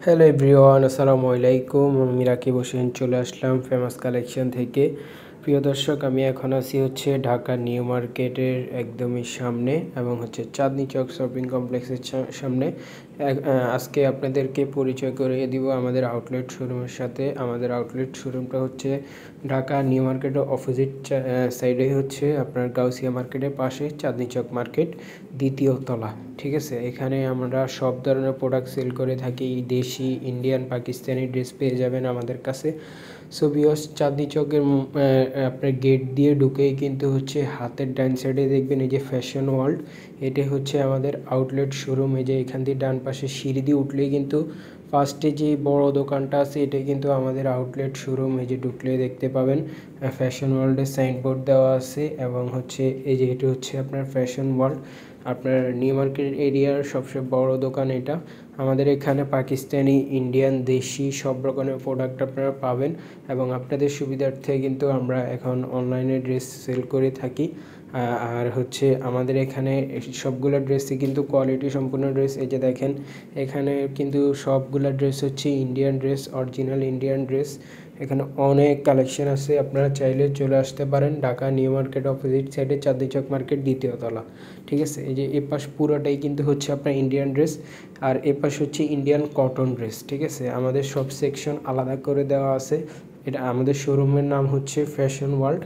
Hello everyone, আসসালামু আলাইকুম। আমি রাকিব হোসেন চলে আসলাম ফেমাস কালেকশন থেকে। প্রিয় দর্শক, আমি এখন আছি ঢাকা নিউ মার্কেটের একদমই সামনে এবং চাঁদনী চক শপিং কমপ্লেক্সের সামনে। আজকে আপনাদেরকে পরিচয় করিয়ে দিব আমাদের আউটলেট শোরুমের সাথে। আমাদের আউটলেট শোরুমটা ঢাকা নিউ মার্কেটের অপোজিট সাইডে আপনার গাউসিয়া মার্কেটের পাশে চাঁদনী চক মার্কেট, দ্বিতীয় তলা। ঠিক আছে, এখানে আমরা সব ধরনের প্রোডাক্ট সেল করে থাকি। দেশি, ইন্ডিয়ান, পাকিস্তানি ড্রেস পেয়ে যাবেন আমাদের কাছে। সো ভিউয়ার্স, চাঁদনী চকের আপনার গেট দিয়ে ঢুকেই কিন্তু হাতের ডান সাইডে দেখবেন এই যে ফ্যাশন ওয়ার্ল্ড, এটা আমাদের আউটলেট শোরুম। এই যে এখান দিয়ে ডান পাশে সিঁড়ি দিয়ে উঠলেই কিন্তু ফার্স্টে যে বড় দোকানটা আছে এটা কিন্তু আমাদের আউটলেট শোরুম। এই যে ঢুকলে দেখতে পাবেন ফ্যাশন ওয়ার্ল্ডের সাইনবোর্ড দেওয়া আছে এবং এই যে এটা আপনার ফ্যাশন ওয়ার্ল্ড, আপনার নিউ মার্কেট এরিয়ার সবচেয়ে বড় দোকান এটা। আমাদের এখানে পাকিস্তানি, ইন্ডিয়ান, দেশি সব রকমের প্রোডাক্ট আপনারা পাবেন এবং আপনাদের সুবিধার্থে কিন্তু আমরা এখন অনলাইনে ড্রেস সেল করে থাকি। আর আমাদের এখানে সবগুলো ড্রেসই কিন্তু কোয়ালিটি সম্পূর্ণ ড্রেস। এই যে দেখেন, এখানে কিন্তু সবগুলো dress Indian dress, original Indian dress. এখানে অনেক কালেকশন আছে, আপনারা চাইলে চলে আসতে পারেন ঢাকা নিউ মার্কেট অপোজিট সাইডে চাঁদনী চক মার্কেট, দ্বিতীয় তলা। ঠিক আছে, এই যে এ পাশ পুরোটাই কিন্তু আপনার ইন্ডিয়ান ড্রেস আর এ পাশ ইন্ডিয়ান কটন ড্রেস। ঠিক আছে, আমাদের সব সেকশন আলাদা করে দেওয়া আছে। এটা আমাদের শোরুমের নাম ফ্যাশন ওয়ার্ল্ড,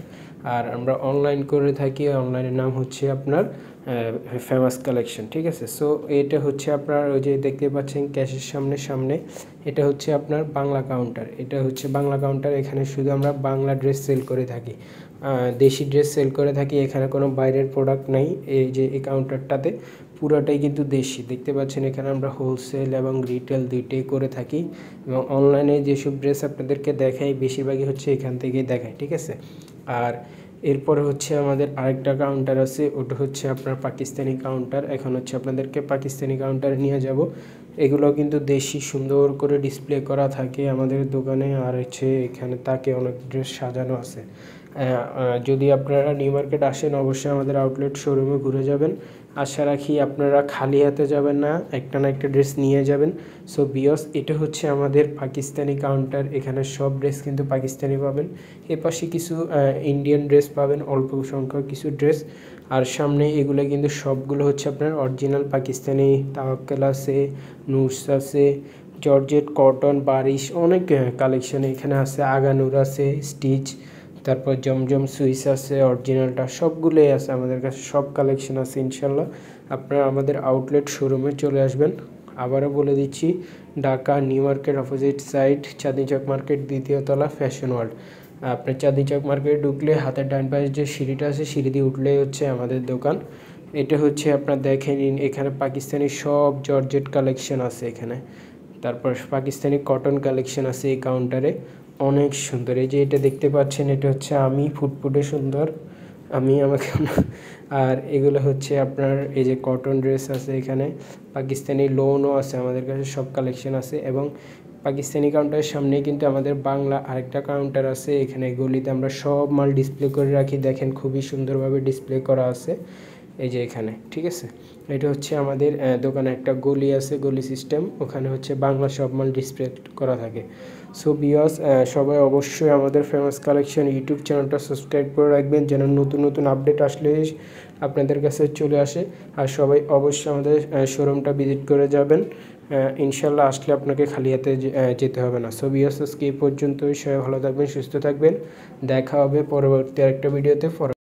আর আমরা অনলাইন করে থাকি। অনলাইনের নাম আপনার ফেমাস কালেকশন। ঠিক আছে, সো এটা আপনার ওই যে দেখতে পাচ্ছেন ক্যাশের সামনে এটা আপনার বাংলা কাউন্টার। এটা বাংলা কাউন্টার। এখানে শুধু আমরা বাংলা ড্রেস সেল করে থাকি, দেশি ড্রেস সেল করে থাকি। এখানে কোনো বাইরের প্রোডাক্ট নাই। এই যে এই কাউন্টারটাতে পুরোটাই কিন্তু দেশি। দেখতে পাচ্ছেন এখানে আমরা হোলসেল এবং রিটেল দুইটাই করে থাকি এবং অনলাইনে যেসব ড্রেস আপনাদেরকে দেখাই বেশিরভাগই এখান থেকেই দেখাই। ঠিক আছে, আর এরপরে আমাদের আরেকটা কাউন্টার আছে, ওটা আপনার পাকিস্তানি কাউন্টার। এখন আপনাদেরকে পাকিস্তানি কাউন্টারে নিয়ে যাব। এগুলো কিন্তু দেশি সুন্দর করে ডিসপ্লে করা থাকে আমাদের দোকানে, আর এখানে তাকে অনেক ড্রেস সাজানো আছে। যদি আপনারা নিউ মার্কেট আসেন অবশ্যই আমাদের আউটলেট শোরুমে ঘুরে যাবেন। আশা রাখি আপনারা খালি হাতে যাবেন না, একটা না একটা ড্রেস নিয়ে যাবেন। সো ভিউয়ার্স, এটা আমাদের পাকিস্তানি কাউন্টার। এখানে সব ড্রেস কিন্তু পাকিস্তানি পাবেন। এপাশে কিছু ইন্ডিয়ান ড্রেস পাবেন, অল্প সংখ্যক কিছু ড্রেস। আর সামনে এগুলো কিন্তু সবগুলো আপনার অরিজিনাল পাকিস্তানি। তাওয়াক্কেল আছে, নুরস আছে, জর্জেট, কটন, বারিশ, অনেক কালেকশন এখানে আছে। আগানুর আছে, স্টিচ, তারপর জমজম সুইস আছে, অরিজিনালটা সবগুলোই আছে আমাদের কাছে। সব কালেকশন আছে ইনশাল্লাহ। আপনারা আমাদের আউটলেট শোরুমে চলে আসবেন। আবারও বলে দিচ্ছি, Dhaka new market opposite side Chandni Chowk market, দ্বিতীয় তলা, ফ্যাশন ওয়ার্ল্ড। আপনার চাঁদনী চক মার্কেটে ঢুকলে হাতের ডান পাশে যে সিঁড়িটা আছে, সিঁড়ি দিয়ে উঠলেই আমাদের দোকান। এটা আপনার দেখে নিন, এখানে পাকিস্তানি সব জর্জেট কালেকশন আছে এখানে। তারপর পাকিস্তানি কটন কালেকশন আছে এই কাউন্টারে, অনেক সুন্দর। এই যে এটা দেখতে পাচ্ছেন, এটা আমি ফুটফুটে সুন্দর, আমি আমাকে। আর এগুলো আপনার এই যে কটন ড্রেস আছে এখানে, পাকিস্তানি লোনও আছে আমাদের কাছে, সব কালেকশন আছে। এবং পাকিস্তানি কাউন্টারের সামনে কিন্তু আমাদের বাংলা আরেকটা কাউন্টার আছে। এখানে গলিতে আমরা সব মাল ডিসপ্লে করে রাখি, দেখেন খুবই সুন্দরভাবে ডিসপ্লে করা আছে এই যে এখানে। ঠিক আছে, এটা আমাদের দোকানে একটা গলি আছে, গলি সিস্টেম, ওখানে বাংলা সব মাল ডিসপ্লে করা থাকে। সো ভিউয়ার্স, সবাই অবশ্যই আমাদের ফেমাস কালেকশন ইউটিউব চ্যানেলটা সাবস্ক্রাইব করে রাখবেন, যেন নতুন নতুন আপডেট আসলে আপনাদের কাছে চলে আসে। আর সবাই অবশ্যই আমাদের শোরুমটা ভিজিট করে যাবেন। ইনশাল্লাহ আসলে আপনাকে খালি হাতে যেতে হবে না। সো ভিউয়ার্স, আজকে এই পর্যন্তই। সবাই ভালো থাকবেন, সুস্থ থাকবেন। দেখা হবে পরবর্তী আরেকটা ভিডিওতে।